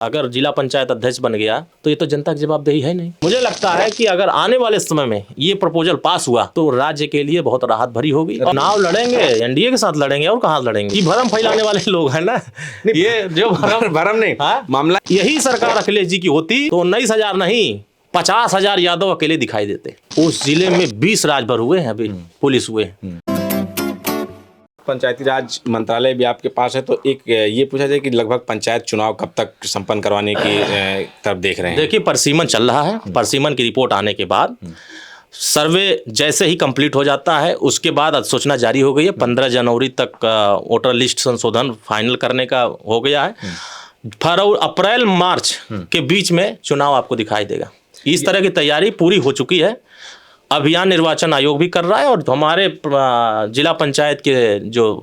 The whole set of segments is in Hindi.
अगर जिला पंचायत अध्यक्ष बन गया तो ये तो जनता की जवाबदेही है नहीं। मुझे लगता है कि अगर आने वाले समय में ये प्रपोजल पास हुआ तो राज्य के लिए बहुत राहत भरी होगी। चुनाव लड़ेंगे एनडीए के साथ लड़ेंगे और कहाँ लड़ेंगे। ये भरम फैलाने वाले लोग हैं ना, ये जो भरम नहीं मामला। यही सरकार अखिलेश जी की होती तो 19,000 नहीं 50,000 यादव अकेले दिखाई देते। उस जिले में 20 राजभर हुए हैं, अभी पुलिस हुए। पंचायती राज मंत्रालय भी आपके पास है, तो एक ये पूछा जाए कि लगभग पंचायत चुनाव कब तक संपन्न करवाने की तरफ देख रहे हैं? देखिए, परिसीमन चल रहा है। परिसीमन की रिपोर्ट आने के बाद सर्वे जैसे ही कंप्लीट हो जाता है उसके बाद अधिसूचना जारी हो गई है। 15 जनवरी तक वोटर लिस्ट संशोधन फाइनल करने का हो गया है। अप्रैल मार्च के बीच में चुनाव आपको दिखाई देगा। इस तरह की तैयारी पूरी हो चुकी है। अभियान निर्वाचन आयोग भी कर रहा है और हमारे जिला पंचायत के जो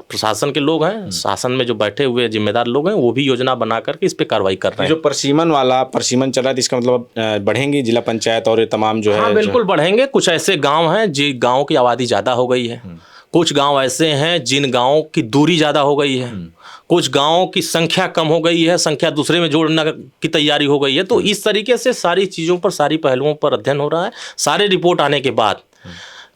प्रशासन के लोग हैं, शासन में जो बैठे हुए जिम्मेदार लोग हैं, वो भी योजना बना करके इस पे कार्रवाई कर रहे हैं। जो परिसीमन चल रहा है, इसका मतलब बढ़ेंगी जिला पंचायत और ये तमाम जो है? हाँ, बिल्कुल बढ़ेंगे। कुछ ऐसे गांव हैं जिन गाँव की आबादी ज़्यादा हो गई है, कुछ गांव ऐसे हैं जिन गांवों की दूरी ज़्यादा हो गई है, कुछ गांवों की संख्या कम हो गई है, संख्या दूसरे में जोड़ने की तैयारी हो गई है। तो इस तरीके से सारी चीज़ों पर, सारी पहलुओं पर अध्ययन हो रहा है। सारे रिपोर्ट आने के बाद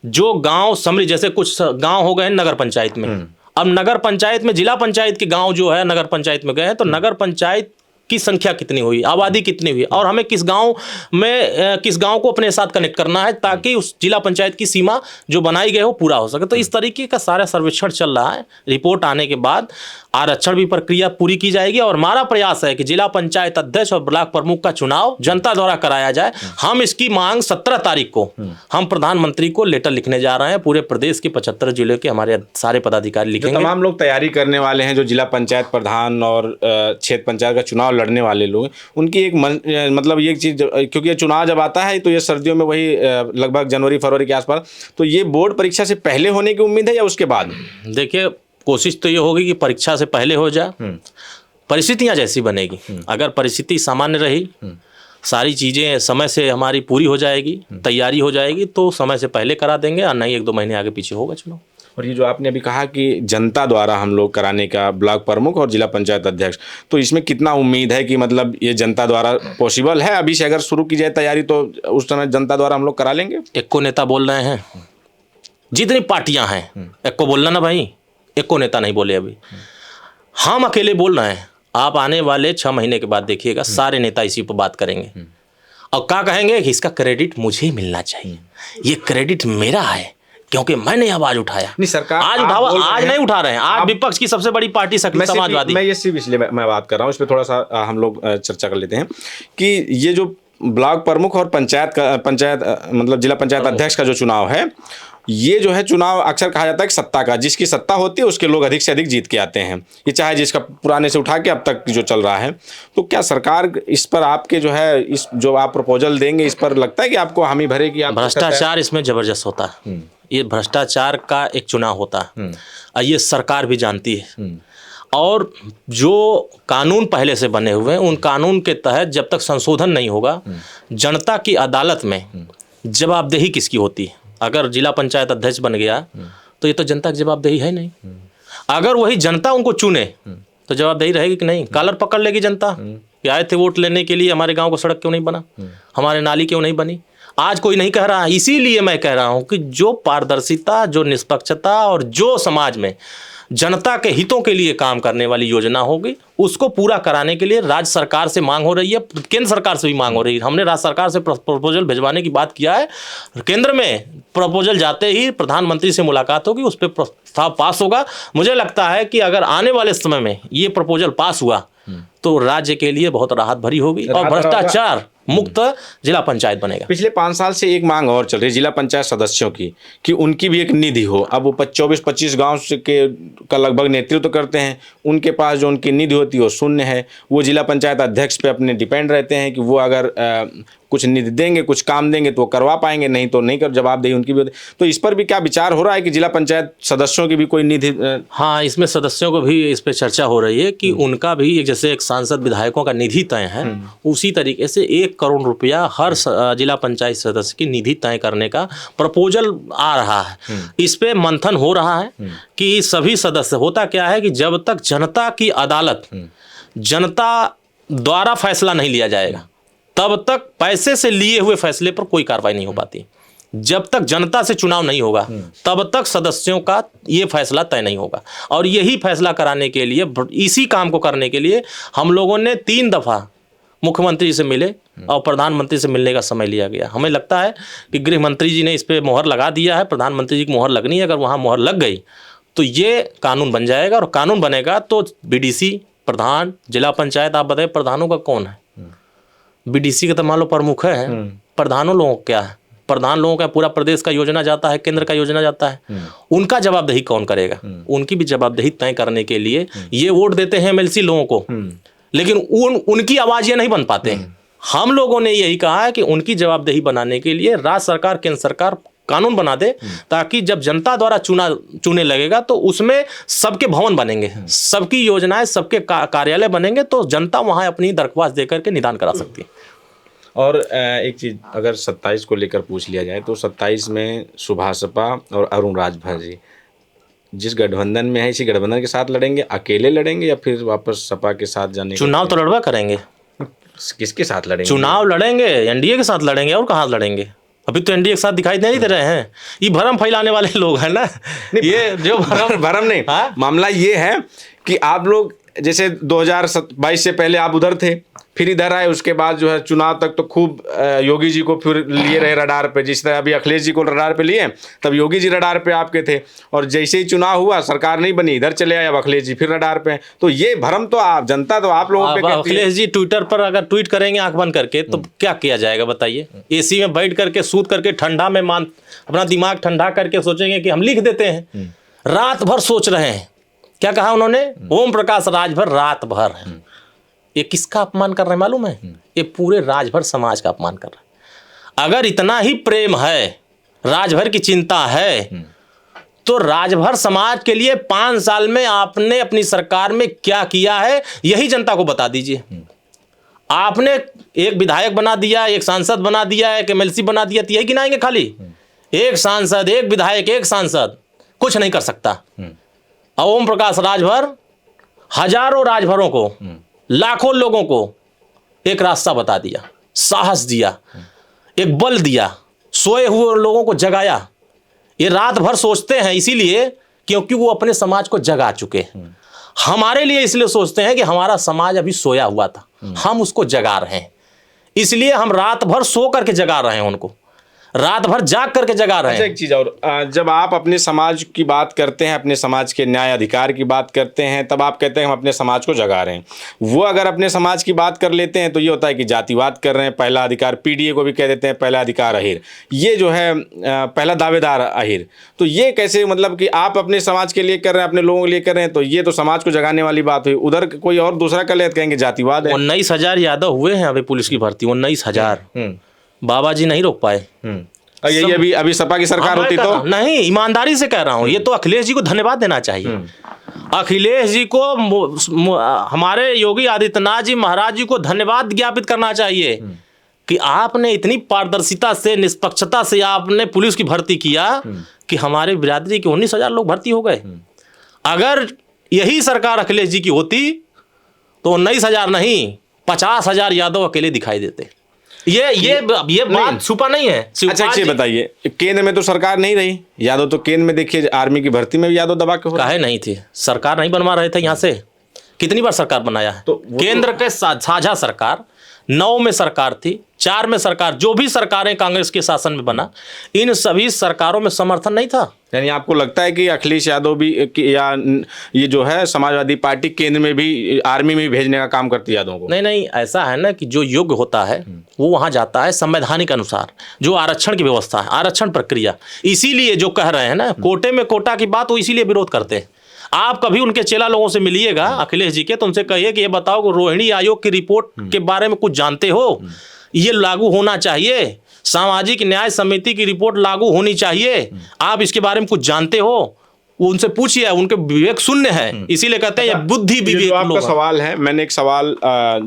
जो गांव समृद्ध, जैसे कुछ गांव हो गए नगर पंचायत में, अब नगर पंचायत में जिला पंचायत के गांव जो है नगर पंचायत में गए हैं, तो नगर पंचायत की संख्या कितनी हुई, आबादी कितनी हुई और हमें किस गांव को अपने साथ कनेक्ट करना है ताकि उस जिला पंचायत की सीमा जो बनाई गई हो पूरा हो सके। तो इस तरीके का सारा सर्वेक्षण चल रहा है। रिपोर्ट आने के बाद आरक्षण भी प्रक्रिया पूरी की जाएगी और हमारा प्रयास है कि जिला पंचायत अध्यक्ष और ब्लॉक प्रमुख का चुनाव जनता द्वारा कराया जाए। हम इसकी मांग 17 तारीख को हम प्रधानमंत्री को लेटर लिखने जा रहे हैं। पूरे प्रदेश के 75 जिले के हमारे सारे पदाधिकारी लिखेंगे। तमाम लोग तैयारी करने वाले हैं, जो जिला पंचायत प्रधान और क्षेत्र पंचायत का चुनाव लड़ने वाले लोग, उनकी एक मतलब ये चीज़, क्योंकि ये चुनाव जब आता है तो ये सर्दियों में वही लगभग जनवरी फरवरी के आसपास, तो ये बोर्ड परीक्षा से पहले होने की उम्मीद है या उसके बाद? देखिए, कोशिश तो ये होगी कि परीक्षा से पहले हो जाए, परिस्थितियां जैसी बनेगी। अगर परिस्थिति सामान्य रही, सारी चीज़ें समय से हमारी पूरी हो जाएगी, तैयारी हो जाएगी, तो समय से पहले करा देंगे और नहीं 1-2 महीने आगे पीछे होगा चुनाव। और ये जो आपने अभी कहा कि जनता द्वारा हम लोग कराने का, ब्लॉक प्रमुख और जिला पंचायत अध्यक्ष, तो इसमें कितना उम्मीद है कि मतलब ये जनता द्वारा पॉसिबल है? अभी से अगर शुरू की जाए तैयारी तो उस समय जनता द्वारा हम लोग करा लेंगे? एको नेता बोल रहे हैं, जितनी पार्टियां हैं, एको बोलना ना भाई, एको नेता नहीं बोले अभी। हम अकेले बोल रहे हैं। आप आने वाले 6 महीने के बाद देखिएगा, सारे नेता इसी पर बात करेंगे और क्या कहेंगे कि इसका क्रेडिट मुझे ही मिलना चाहिए, ये क्रेडिट मेरा है क्योंकि मैंने आवाज उठाया। नहीं, सरकार आज नहीं उठा रहे हैं। आज विपक्ष की सबसे बड़ी पार्टी समाजवादी। मैं ये सिर्फ इसलिए मैं बात कर रहा हूँ, इस पर थोड़ा सा हम लोग चर्चा कर लेते हैं कि ये जो ब्लॉक प्रमुख और पंचायत मतलब जिला पंचायत अध्यक्ष का जो चुनाव है, ये जो है चुनाव अक्सर कहा जाता है कि सत्ता का, जिसकी सत्ता होती है उसके लोग अधिक से अधिक जीत के आते हैं। ये चाहे जिसका पुराने से उठा के अब तक जो चल रहा है, तो क्या सरकार इस पर आपके जो है, इस जो आप प्रपोजल देंगे, इस पर लगता है कि आपको हामी भरेगी? भ्रष्टाचार इसमें जबरदस्त होता है। ये भ्रष्टाचार का एक चुनाव होता है और ये सरकार भी जानती है। और जो कानून पहले से बने हुए हैं, उन कानून के तहत जब तक संशोधन नहीं होगा, जनता की अदालत में जवाबदेही किसकी होती है? अगर जिला पंचायत अध्यक्ष बन गया तो ये तो जनता की जवाबदेही है नहीं। अगर वही जनता उनको चुने तो जवाबदेही रहेगी कि नहीं? कॉलर पकड़ लेगी जनता कि आए थे वोट लेने के लिए, हमारे गांव को सड़क क्यों नहीं बना, हमारे नाली क्यों नहीं बनी। आज कोई नहीं कह रहा। इसीलिए मैं कह रहा हूं कि जो पारदर्शिता, जो निष्पक्षता और जो समाज में जनता के हितों के लिए काम करने वाली योजना होगी, उसको पूरा कराने के लिए राज्य सरकार से मांग हो रही है, केंद्र सरकार से भी मांग हो रही है। हमने राज्य सरकार से प्रपोजल भिजवाने की बात किया है। केंद्र में प्रपोजल जाते ही प्रधानमंत्री से मुलाकात होगी, उस पर प्रस्ताव पास होगा। मुझे लगता है कि अगर आने वाले समय में ये प्रपोजल पास हुआ तो राज्य के लिए बहुत राहत भरी होगी और भ्रष्टाचार मुक्त जिला पंचायत बनेगा। पिछले 5 साल से एक मांग और चल रही है जिला पंचायत सदस्यों की, कि उनकी भी एक निधि हो। अब वो 24-25 गाँव का लगभग नेतृत्व करते हैं, उनके पास जो उनकी निधि होती है वो शून्य है। वो जिला पंचायत अध्यक्ष पे अपने डिपेंड रहते हैं कि वो अगर कुछ निधि देंगे, कुछ काम देंगे तो वो करवा पाएंगे, नहीं तो नहीं कर। जवाबदेही उनकी भी होती। तो इस पर भी क्या विचार हो रहा है कि जिला पंचायत सदस्यों की भी कोई निधि? हाँ, इसमें सदस्यों को भी इस पर चर्चा हो रही है कि उनका भी जैसे एक सांसद विधायकों का निधि तय है, उसी तरीके से 1 करोड़ रुपया हर जिला पंचायत सदस्य की निधि तय करने का प्रपोजल आ रहा है। इस पे मंथन हो रहा है कि सभी सदस्य, होता क्या है कि जब तक जनता की अदालत, जनता द्वारा फैसला नहीं लिया जाएगा तब तक पैसे से लिए हुए फैसले पर कोई कार्रवाई नहीं हो पाती। जब तक जनता से चुनाव नहीं होगा तब तक सदस्यों का ये फैसला तय नहीं होगा। और यही फैसला कराने के लिए, इसी काम को करने के लिए हम लोगों ने 3 दफ़ा मुख्यमंत्री से मिले और प्रधानमंत्री से मिलने का समय लिया गया। हमें लगता है कि गृह मंत्री जी ने इस पर मोहर लगा दिया है, प्रधानमंत्री जी की मोहर लगनी है। अगर वहाँ मोहर लग गई तो ये कानून बन जाएगा, और कानून बनेगा तो बीडीसी, प्रधान, जिला पंचायत, आप बताइए प्रधानों का कौन है? बीडीसी का तो मान लो प्रमुख है, प्रधानों लोगों का क्या है? प्रधान लोगों का पूरा प्रदेश का योजना जाता है, केंद्र का योजना जाता है, उनका जवाबदेही कौन करेगा? उनकी भी जवाबदेही तय करने के लिए ये वोट देते हैं एमएलसी लोगों को, लेकिन उनकी आवाज ये नहीं बन पाते। हम लोगों ने यही कहा है कि उनकी जवाबदेही बनाने के लिए राज्य सरकार, केंद्र सरकार कानून बना दे, ताकि जब जनता द्वारा चुने लगेगा तो उसमें सबके भवन बनेंगे, सबकी योजनाएं, सबके कार्यालय बनेंगे, तो जनता वहां अपनी दरख्वास्त देकर के निदान करा सकती है। और एक चीज़ अगर 27 को लेकर पूछ लिया जाए तो 27 में सुभाषपा और अरुण राजभर जी जिस गठबंधन में है, इसी गठबंधन के साथ लड़ेंगे, अकेले लड़ेंगे या फिर वापस सपा के साथ जाने? चुनाव तो लड़वा करेंगे। किसके साथ लड़ेंगे? चुनाव लड़ेंगे एनडीए के साथ लड़ेंगे, और कहाँ लड़ेंगे? अभी तो एनडीए के साथ दिखाई नहीं दे रहे हैं। ये भरम फैलाने वाले लोग हैं ना, ये जो भरम नहीं, मामला ये है कि आप लोग जैसे 2022 से पहले आप उधर थे, फिर इधर आए, उसके बाद जो है चुनाव तक तो खूब योगी जी को फिर लिए रहे रडार पे, जिस तरह अभी अखिलेश जी को रडार पे लिए, तब योगी जी रडार पे आपके थे, और जैसे ही चुनाव हुआ, सरकार नहीं बनी, इधर चले आए, अब अखिलेश जी फिर रडार पे। तो ये भरम तो आप, जनता तो आप लोगों पे। अखिलेश जी ट्विटर पर अगर ट्वीट करेंगे आंख बंद करके तो क्या किया जाएगा बताइए? एसी में बैठ करके, सूत करके, ठंडा में अपना दिमाग ठंडा करके सोचेंगे कि हम लिख देते हैं। रात भर सोच रहे हैं। क्या कहा उन्होंने? ओम प्रकाश राजभर रात भर। ये किसका अपमान कर रहे हैं मालूम है? ये पूरे राजभर समाज का अपमान कर रहे हैं। अगर इतना ही प्रेम है, राजभर की चिंता है, तो राजभर समाज के लिए 5 साल में आपने अपनी सरकार में क्या किया है, यही जनता को बता दीजिए। आपने एक विधायक बना दिया, एक सांसद बना दिया, एक एमएलसी बना दिया, तो यही गिनाएंगे खाली? एक सांसद, एक विधायक, एक सांसद कुछ नहीं कर सकता। ओम प्रकाश राजभर हजारों राजभरों को, लाखों लोगों को एक रास्ता बता दिया, साहस दिया, एक बल दिया, सोए हुए लोगों को जगाया। ये रात भर सोचते हैं इसीलिए क्योंकि वो अपने समाज को जगा चुके हैं। हमारे लिए इसलिए सोचते हैं कि हमारा समाज अभी सोया हुआ था, हम उसको जगा रहे हैं, इसलिए हम रात भर सो करके जगा रहे हैं, उनको रात भर जाग करके जगा रहे हैं। एक चीज़ और, जब आप अपने समाज की बात करते हैं, अपने समाज के न्याय अधिकार की बात करते हैं, तब आप कहते हैं हम अपने समाज को जगा रहे हैं। वो अगर अपने समाज की बात कर लेते हैं तो ये होता है कि जातिवाद कर रहे हैं, पहला अधिकार, पीडीए को भी कह देते हैं पहला अधिकार अहिर, ये जो है पहला दावेदार अहिर। तो ये कैसे, मतलब कि आप अपने समाज के लिए कर रहे हैं, अपने लोगों के लिए कर रहे हैं, तो ये तो समाज को जगाने वाली बात हुई। उधर कोई और दूसरा कर ले तो कहेंगे जातिवाद है। 19,000 यादव हुए हैं अभी पुलिस की भर्ती, 19,000। बाबा जी नहीं रोक पाए। यही अभी सपा की सरकार होती तो नहीं, ईमानदारी से कह रहा हूं, ये तो अखिलेश जी को धन्यवाद देना चाहिए। अखिलेश जी को, हमारे योगी आदित्यनाथ जी महाराज जी को धन्यवाद ज्ञापित करना चाहिए कि आपने इतनी पारदर्शिता से, निष्पक्षता से आपने पुलिस की भर्ती किया कि हमारे बिरादरी के 19,000 लोग भर्ती हो गए। अगर यही सरकार अखिलेश जी की होती तो 19,000 नहीं, 50,000 यादव अकेले दिखाई देते। ये बात छुपा नहीं है। अच्छा बताइए, केंद्र में तो सरकार नहीं रही यादव, तो केंद्र में देखिए आर्मी की भर्ती में भी यादव दबा के हो काहे नहीं थी? सरकार नहीं बनवा रहे थे यहाँ से? कितनी बार सरकार बनाया है? तो केंद्र के साझा सरकार, 9 में सरकार थी, 4 में सरकार, जो भी सरकारें कांग्रेस के शासन में बना, इन सभी सरकारों में समर्थन नहीं था। यानी आपको लगता है कि अखिलेश यादव भी या ये जो है समाजवादी पार्टी केंद्र में भी, आर्मी में भी भेजने का काम करती है यादवों को? नहीं, ऐसा है ना कि जो योग्य होता है वो वहाँ जाता है संवैधानिक अनुसार, जो आरक्षण की व्यवस्था है, आरक्षण प्रक्रिया। इसीलिए जो कह रहे हैं ना कोटे में कोटा की बात, वो इसीलिए विरोध करते हैं। आप कभी उनके चेला लोगों से मिलिएगा अखिलेश जी के, तो उनसे कहिए कि ये बताओ कि रोहिणी आयोग की रिपोर्ट के बारे में कुछ जानते हो? ये लागू होना चाहिए, सामाजिक न्याय समिति की रिपोर्ट लागू होनी चाहिए, आप इसके बारे में कुछ जानते हो? वो उनसे पूछिए, उनके विवेक शून्य है, इसीलिए कहते हैं ये बुद्धि विवेक। आपका सवाल है, मैंने एक सवाल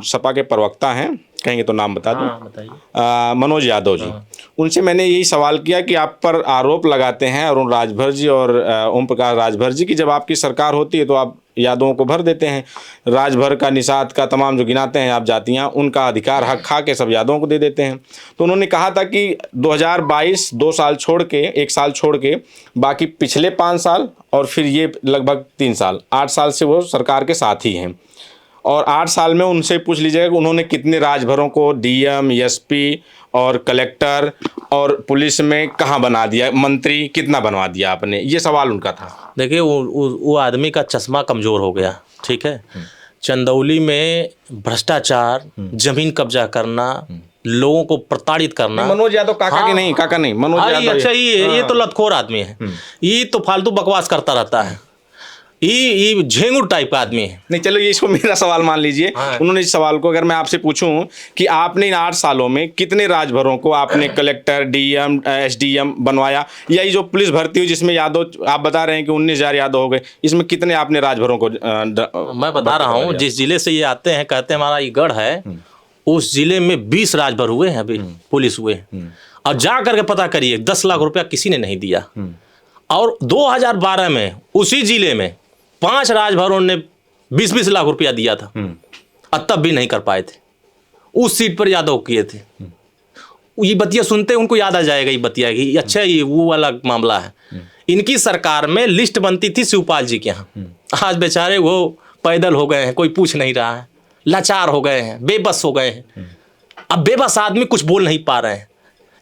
सपा के प्रवक्ता हैं, कहेंगे तो नाम बता दूं, मनोज यादव जी, उनसे मैंने यही सवाल किया कि आप पर आरोप लगाते हैं अरुण राजभर जी और ओम प्रकाश राजभर जी की जब आपकी सरकार होती है तो आप यादवों को भर देते हैं। राजभर का, निषाद का, तमाम जो गिनाते हैं आप जातियाँ, उनका अधिकार हक खा के सब यादवों को दे देते हैं। तो उन्होंने कहा था कि 2022 2 साल छोड़ के, 1 साल छोड़ के बाकी पिछले 5 साल और फिर ये लगभग 3 साल, 8 साल से वो सरकार के साथ ही हैं। और 8 साल में उनसे पूछ लीजिएगा कि उन्होंने कितने राजभरों को डीएम, एसपी और कलेक्टर और पुलिस में कहाँ बना दिया, मंत्री कितना बनवा दिया आपने, ये सवाल उनका था। देखिए वो आदमी का चश्मा कमज़ोर हो गया, ठीक है। चंदौली में भ्रष्टाचार, जमीन कब्जा करना, लोगों को प्रताड़ित करना। मनोज यादव काका के नहीं, काका नहीं, मनोज यादव। अच्छा, ये तो लतखोर आदमी है, ये तो फालतू बकवास करता रहता है, ये झेंगुर टाइप का आदमी है। नहीं चलो, ये इसको मेरा सवाल मान लीजिए। उन्होंने इस सवाल को अगर मैं आपसे पूछूं कि आपने इन 8 सालों में कितने राजभरों को आपने कलेक्टर, डीएम, एसडीएम बनवाया, या ये जो पुलिस भर्ती हुई जिसमें यादव आप बता रहे हैं कि 19,000 यादव हो गए, इसमें कितने आपने राजभरों को मैं बता रहा हूँ, जिस जिले से ये आते हैं, कहते हैं हमारा ये गढ़ है, उस जिले में 20 राजभर हुए हैं अभी, पुलिस हुए। और जा करके पता करिए 10 लाख रुपया किसी ने नहीं दिया। और 2012 में उसी जिले में 5 राजभरों ने 20-20 लाख रुपया दिया था, और तब भी नहीं कर पाए थे। उस सीट पर यादव किए थे। ये बतिया सुनते उनको याद आ जाएगा, ये बतिया कि अच्छा ये वो वाला मामला है। इनकी सरकार में लिस्ट बनती थी शिवपाल जी के यहाँ। आज बेचारे वो पैदल हो गए हैं, कोई पूछ नहीं रहा है, लाचार हो गए हैं, बेबस हो गए हैं। अब बेबस आदमी कुछ बोल नहीं पा रहे हैं,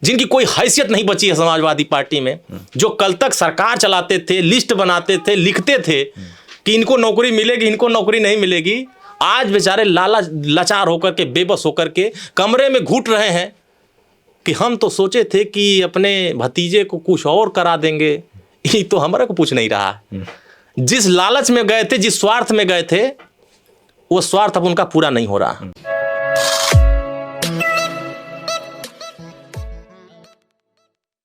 जिनकी कोई हैसियत नहीं बची है समाजवादी पार्टी में, जो कल तक सरकार चलाते थे, लिस्ट बनाते थे, लिखते थे कि इनको नौकरी मिलेगी, इनको नौकरी नहीं मिलेगी। आज बेचारे लाचार होकर के, बेबस होकर के कमरे में घुट रहे हैं कि हम तो सोचे थे कि अपने भतीजे को कुछ और करा देंगे, ये तो हमारे को पूछ नहीं रहा। जिस लालच में गए थे, जिस स्वार्थ में गए थे, वो स्वार्थ अब उनका पूरा नहीं हो रहा।